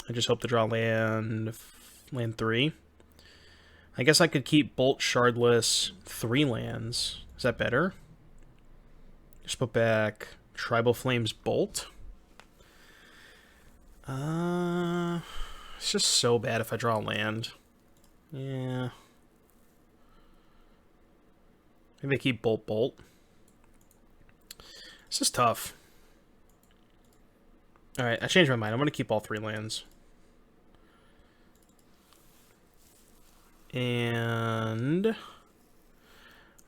I just hope to draw land 3. I guess I could keep Bolt, Shardless, 3 lands. Is that better? Just put back Tribal Flames, Bolt. It's just so bad if I draw land. Yeah. Maybe I keep Bolt, Bolt. This is tough. Alright, I changed my mind. I'm going to keep all 3 lands. And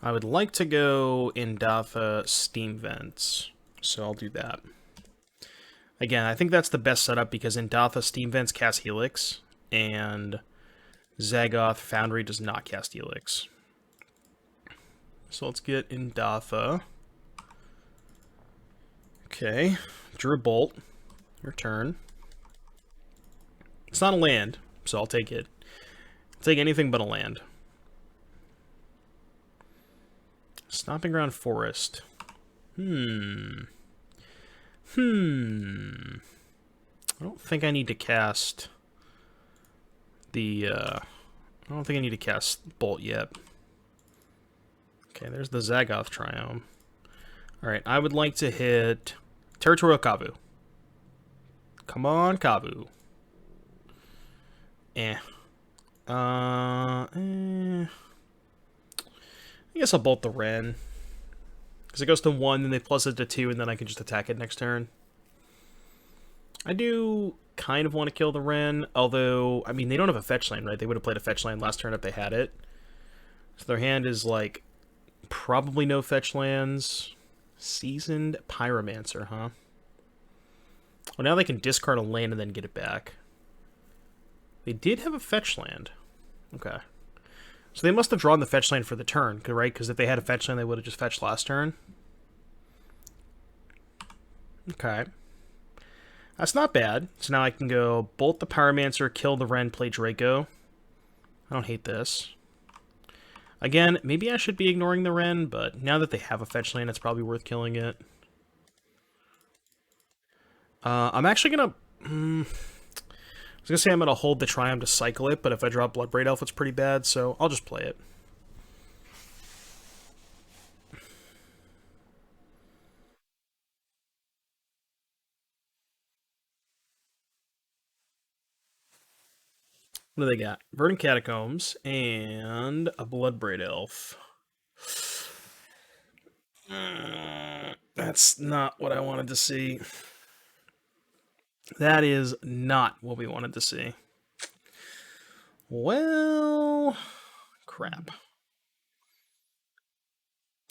I would like to go Indatha Steam Vents, so I'll do that. Again, I think that's the best setup because Indatha Steam Vents cast Helix, and Zagoth Foundry does not cast Helix. So let's get Indatha. Okay, drew a Bolt. Return. It's not a land, so I'll take it. I'll take anything but a land. Stomping Ground Forest. I don't think I need to cast the, I don't think I need to cast Bolt yet. Okay, there's the Zagoth Triome. Alright, I would like to hit Territorial Kavu. Come on, Kavu. I guess I'll Bolt the Wren. Because it goes to 1, then they plus it to 2, and then I can just attack it next turn. I do kind of want to kill the Wren, although, I mean, they don't have a fetch land, right? They would have played a fetch land last turn if they had it. So their hand is, like, probably no fetch lands. Seasoned Pyromancer, huh? Well, now they can discard a land and then get it back. They did have a fetch land. Okay. So they must have drawn the fetch land for the turn, right? Because if they had a fetch land, they would have just fetched last turn. Okay. That's not bad. So now I can go bolt the Pyromancer, kill the Wrenn, play Draco. I don't hate this. Again, maybe I should be ignoring the Wrenn, but now that they have a fetch land, it's probably worth killing it. I'm actually going to... I was going to say I'm going to hold the Triumph to cycle it, but if I drop Bloodbraid Elf, it's pretty bad, so I'll just play it. What do they got? Verdant Catacombs and a Bloodbraid Elf. That's not what I wanted to see. That is not what we wanted to see. Well, crap.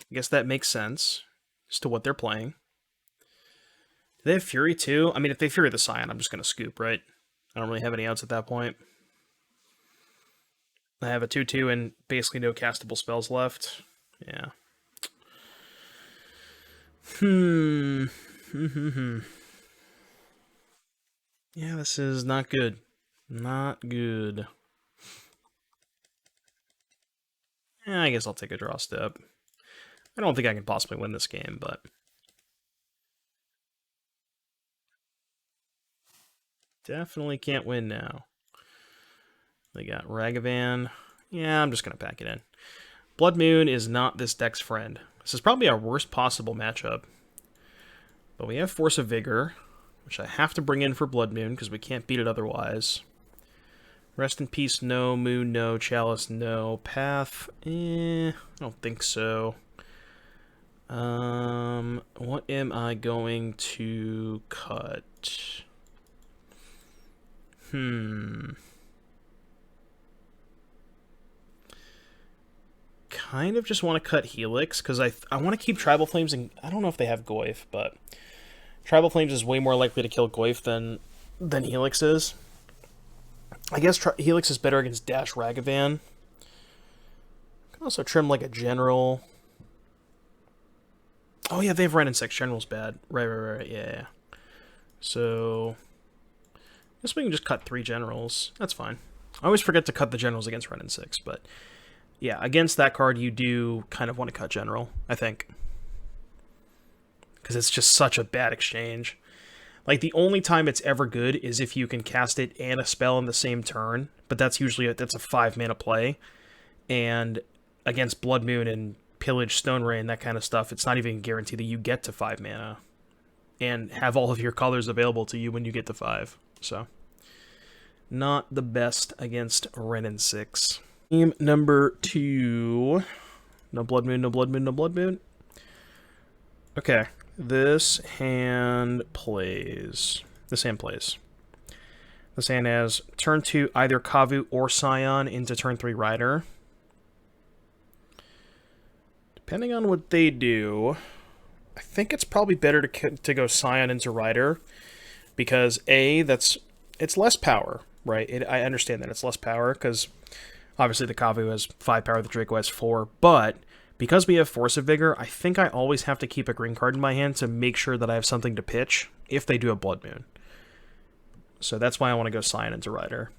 I guess that makes sense as to what they're playing. Do they have Fury too? I mean, if they Fury the Scion, I'm just going to scoop, right? I don't really have any outs at that point. I have a 2/2 and basically no castable spells left. Yeah. Yeah, this is not good. Not good. Yeah, I guess I'll take a draw step. I don't think I can possibly win this game, but... definitely can't win now. They got Ragavan. Yeah, I'm just going to pack it in. Blood Moon is not this deck's friend. This is probably our worst possible matchup. But we have Force of Vigor, which I have to bring in for Blood Moon because we can't beat it otherwise. Rest in Peace, no. Moon, no. Chalice, no. Path, I don't think so. What am I going to cut? Kind of just want to cut Helix, because I want to keep Tribal Flames, and I don't know if they have Goyf, but Tribal Flames is way more likely to kill Goyf than Helix is. I guess Helix is better against Dash Ragavan. Can also trim like a General. Oh yeah, they have Wrenn and 6. General's bad. Right, yeah. So, I guess we can just cut 3 Generals. That's fine. I always forget to cut the Generals against Wrenn and 6, but... yeah, against that card, you do kind of want to cut General, I think. Because it's just such a bad exchange. Like, the only time it's ever good is if you can cast it and a spell in the same turn. But that's usually that's a 5-mana play. And against Blood Moon and Pillage, Stone Rain, that kind of stuff, it's not even guaranteed that you get to 5 mana. And have all of your colors available to you when you get to 5. So, not the best against Wrenn and 6. Game number 2. No Blood Moon, no Blood Moon, no Blood Moon. Okay, this hand plays. This hand has turn 2 either Kavu or Scion into turn 3 Rider. Depending on what they do, I think it's probably better to go Scion into Rider, because A, it's less power, right? I understand that it's less power, because... obviously, the Kavu has 5 power, the Draco has 4, but because we have Force of Vigor, I think I always have to keep a green card in my hand to make sure that I have something to pitch if they do a Blood Moon. So that's why I want to go Scion into Rider.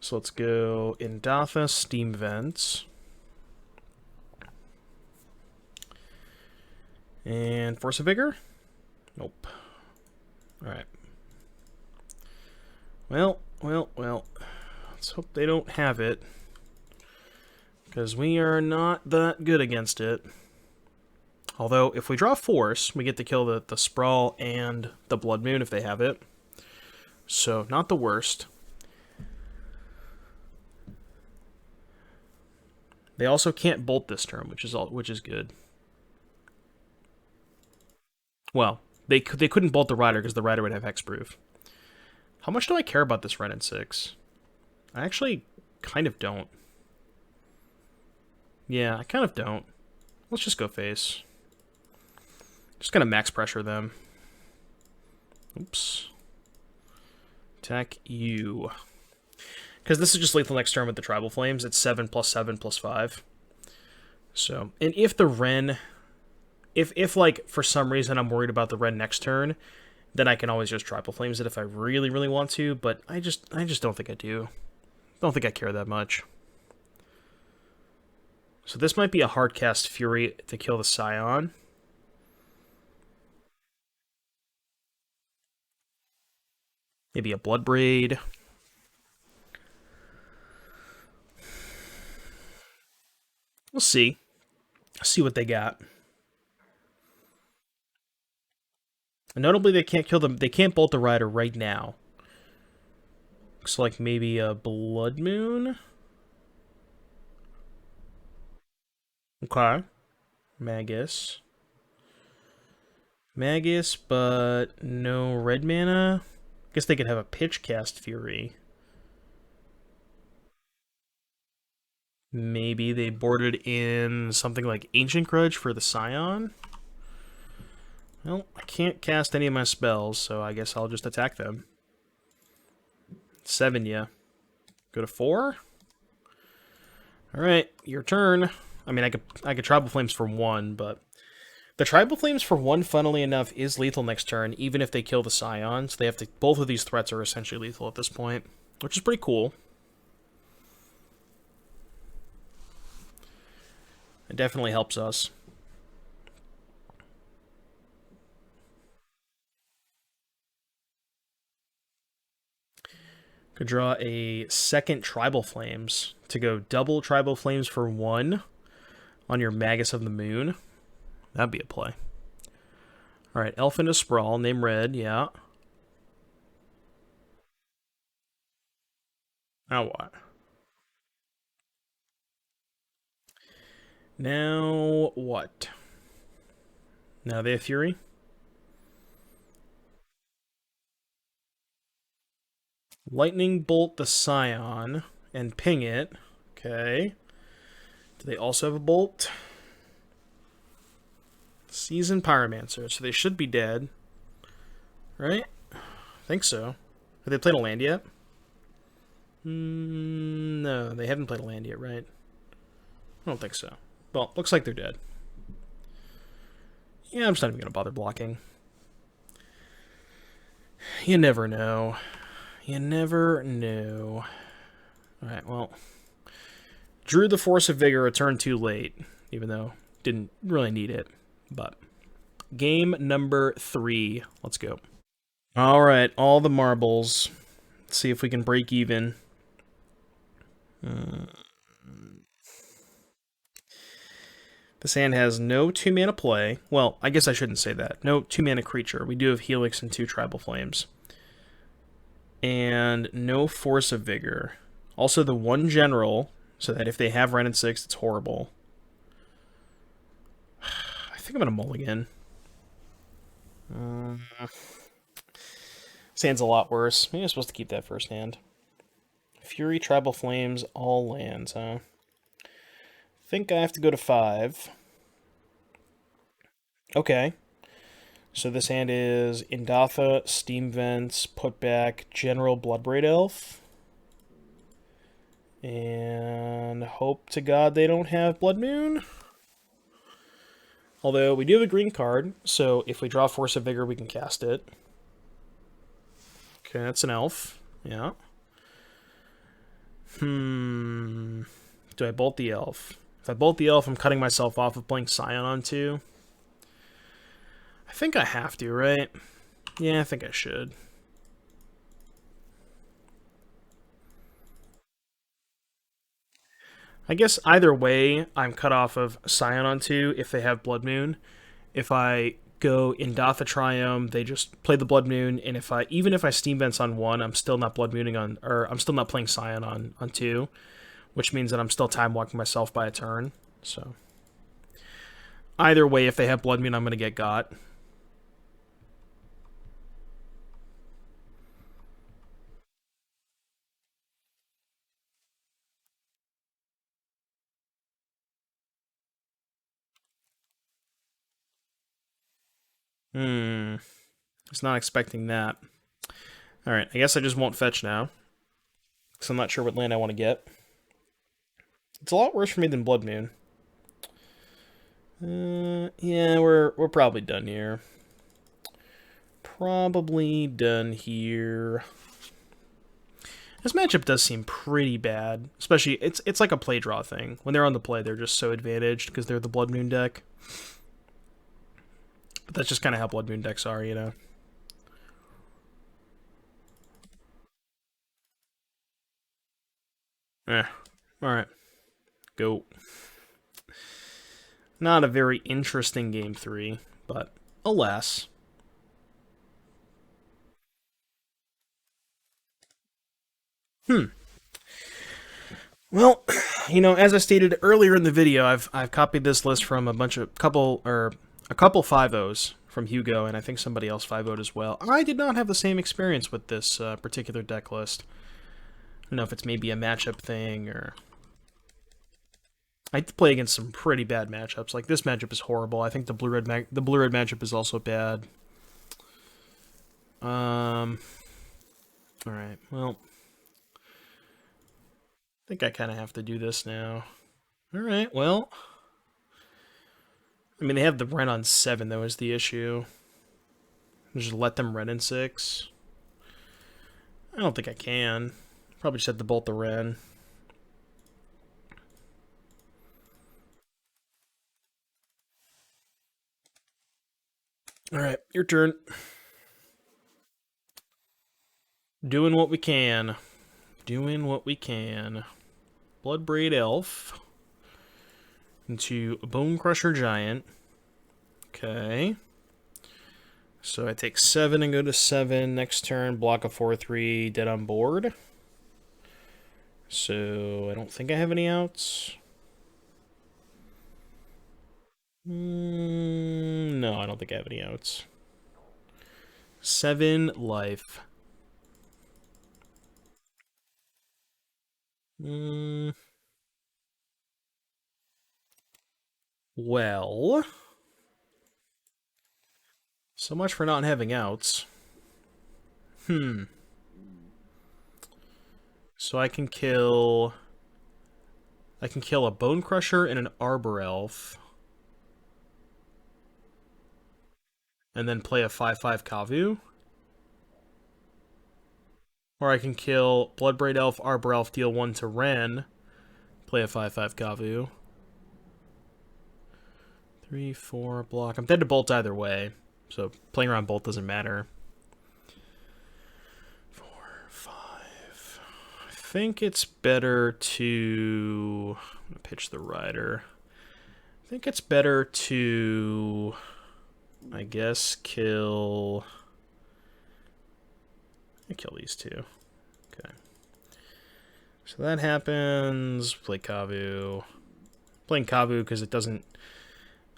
So let's go Indatha, Steam Vents. And Force of Vigor? Nope. Alright. Well, let's hope they don't have it, because we are not that good against it. Although, if we draw Force, we get to kill the Sprawl and the Blood Moon if they have it. So, not the worst. They also can't bolt this turn, which is good. Well, they couldn't bolt the Rider because the Rider would have Hexproof. How much do I care about this Wrenn and 6? I actually kind of don't. Yeah, I kind of don't. Let's just go face. Just gonna max pressure them. Oops. Attack you. Because this is just lethal next turn with the Tribal Flames. It's 7 plus 7 plus 5. So, and if the Ren... If like, for some reason I'm worried about the Ren next turn, then I can always just Tribal Flames it if I really, really want to, but I just don't think I do. Don't think I care that much. So this might be a hard cast Fury to kill the Scion. Maybe a Bloodbraid. We'll see. See what they got. And notably, they can't kill them. They can't bolt the Rider right now. Looks like maybe a Blood Moon. Okay. Magus. Magus, but no red mana. Guess they could have a pitch cast Fury. Maybe they boarded in something like Ancient Grudge for the Scion. Well, I can't cast any of my spells, so I guess I'll just attack them. 7, yeah. Go to 4? Alright, your turn. I mean, I could Tribal Flames for 1, but... The Tribal Flames for 1, funnily enough, is lethal next turn, even if they kill the Scion. So they have to... Both of these threats are essentially lethal at this point, which is pretty cool. It definitely helps us. Could draw a second Tribal Flames to go double Tribal Flames for 1 on your Magus of the Moon. That'd be a play. Alright, Elf into Sprawl, name red, yeah. Now what? Now what? Now they have Fury? Lightning Bolt the Scion and ping it. Okay. Do they also have a bolt? Seasoned Pyromancer, so they should be dead. Right? I think so. Have they played a land yet? No, they haven't played a land yet, right? I don't think so. Well, looks like they're dead. Yeah, I'm just not even going to bother blocking. You never know. You never know. Alright, well. Drew the Force of Vigor a turn too late, even though didn't really need it. But game number 3. Let's go. Alright, all the marbles. Let's see if we can break even. This hand has no 2-mana play. Well, I guess I shouldn't say that. No 2-mana creature. We do have Helix and 2 Tribal Flames. And no Force of Vigor. Also the 1 General, so that if they have Ren and 6, it's horrible. I think I'm going to mulligan. This hand's a lot worse. Maybe I'm supposed to keep that first hand. Fury, Tribal Flames, all lands, huh? Think I have to go to 5. Okay. So this hand is Indatha, Steam Vents, Putback, General, Bloodbraid Elf. And hope to God they don't have Blood Moon. Although we do have a green card, so if we draw Force of Vigor, we can cast it. Okay, that's an elf. Yeah. Do I bolt the elf? If I bolt the elf, I'm cutting myself off of playing Scion on 2. I think I have to, right? Yeah, I think I should. I guess either way, I'm cut off of Scion on 2 if they have Blood Moon. If I go Indatha Triumph, they just play the Blood Moon, and if I even if I Steam Vents on 1, I'm still not Blood Mooning on, or I'm still not playing Scion on 2, which means that I'm still time walking myself by a turn. So either way, if they have Blood Moon, I'm gonna get got. Was not expecting that. Alright, I guess I just won't fetch now. because I'm not sure what land I want to get. It's a lot worse for me than Blood Moon. Yeah, we're probably done here. Probably done here. This matchup does seem pretty bad, especially it's like a play draw thing. When they're on the play, they're just so advantaged because they're the Blood Moon deck. But that's just kind of how Blood Moon decks are, you know. All right, go. Not a very interesting game 3, but alas. Well, you know, as I stated earlier in the video, I've copied this list from a couple 5-0s from Hugo, and I think somebody else 5-0'd as well. I did not have the same experience with this particular deck list. I don't know if it's maybe a matchup thing or I play against some pretty bad matchups. Like this matchup is horrible. I think the blue red matchup is also bad. All right. Well, I think I kind of have to do this now. All right. Well, I mean they have the Ren on 7 though is the issue. Just let them Ren in 6. I don't think I can. Probably just have to bolt the Ren. Alright, your turn. Doing what we can. Doing what we can. Bloodbraid Elf. Into Bone Crusher Giant. Okay. So I take 7 and go to 7. Next turn, block a 4/3, dead on board. So I don't think I have any outs. No, I don't think I have any outs. 7 life. Well, so much for not having outs. So I can kill a Bone Crusher and an Arbor Elf. And then play a 5/5 Kavu. Or I can kill Bloodbraid Elf, Arbor Elf, deal 1 to Ren. Play a 5/5 Kavu. 3, 4, block. I'm dead to bolt either way. So playing around bolt doesn't matter. 4, 5. I think it's better to... I'm going to pitch the rider. I think it's better to... I guess kill... I kill these two. Okay. So that happens. Play Kavu. Playing Kavu because it doesn't...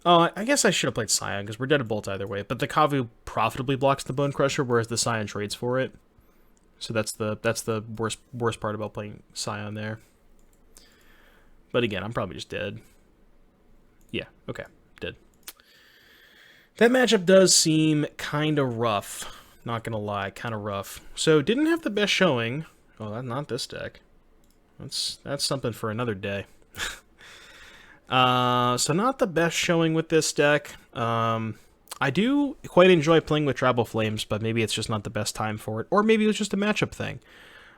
Oh, I guess I should have played Scion because we're dead to bolt either way. But the Kavu profitably blocks the Bone Crusher, whereas the Scion trades for it. So that's the worst part about playing Scion there. But again, I'm probably just dead. Yeah, okay, dead. That matchup does seem kind of rough. Not gonna lie, kind of rough. So didn't have the best showing. Oh, that's not this deck. That's something for another day. So not the best showing with this deck. I do quite enjoy playing with Tribal Flames, but maybe it's just not the best time for it. Or maybe it was just a matchup thing.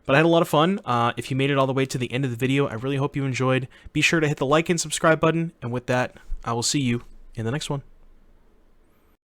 But I had a lot of fun. If you made it all the way to the end of the video, I really hope you enjoyed. Be sure to hit the like and subscribe button. And with that, I will see you in the next one.